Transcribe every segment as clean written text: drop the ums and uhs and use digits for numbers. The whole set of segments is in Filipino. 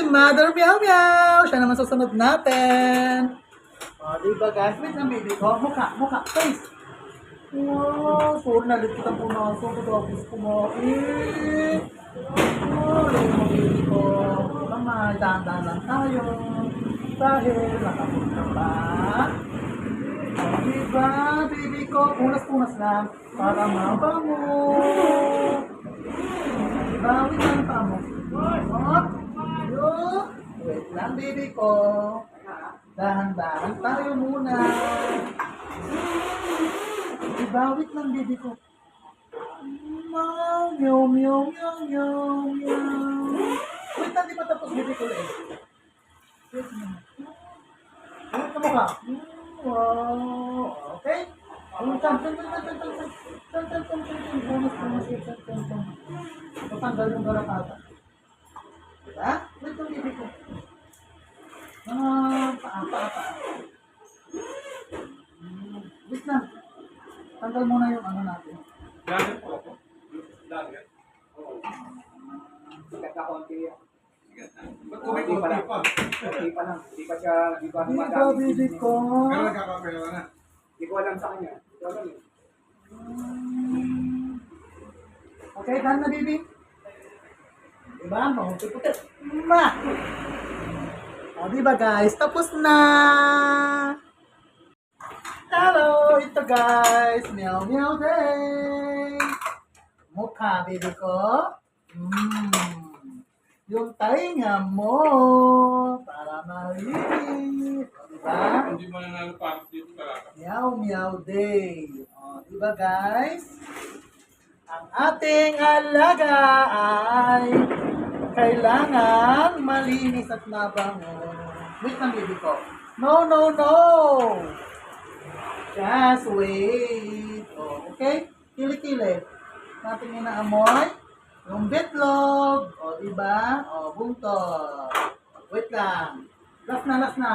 si Mother Meow Meow. Siya naman susunod natin. O, diba guys? Wait lang, baby ko. Mukha, face. Wow, sorry na lipat ang punaso. Tapos kumain. Oh, ayun mo, baby ko. Naman, dahan-dahan lang tayo. Dahil nakapunta pa. O, diba, baby ko? Punas-punas lang. Para mabango. Bawit lang pa mo. Hop. Yo. Wait lang, baby ko. Dahan-dahan tayo muna. Ibawit lang, baby ko. Meow, meow, meow, meow, meow, meow. Wait lang, di pa tapos, baby ko eh. Wait lang. Wait ka mo ka. Wow. Okay? Tatanggal yung garakata. Diba? Wait lang, baby ko. Paa. Wait lang. Tanggal muna yung ano natin. Lager po ako. Lager. Oo. Sigat na konti yan. Sigat na. Ba't konti pa? Konti pa lang. Hindi pa siya, hindi pa Diba, gumagamit. baby ko? Pero nagkakapera na. Hindi ko alam sa kanya. Hindi ko alam eh. Okay, done na, baby. Diba? Mahuti-puti. Ma! O, diba guys? Tapos na! Hello! Ito guys! Meow meow day! Mukha, baby ko. Yung tainga mo para malinis. O, diba? Hindi mo nanalo pa dito talaga. Meow meow day. O, diba guys? Ang ating alaga ay kailangan malinis at mabango. Wait lang, baby ko. No. Just wait. O, okay? Kili-kili. Natin yung naamoy. Yung bitlog. O, diba? O, buntot. Wait lang. Last na.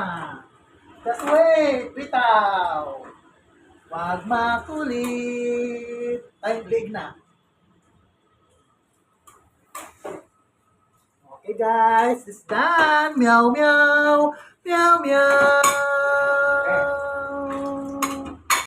Just wait. Bitaw. Wag makulit. Ay, leg na. Okay guys, it's done. Meow meow. Meow meow.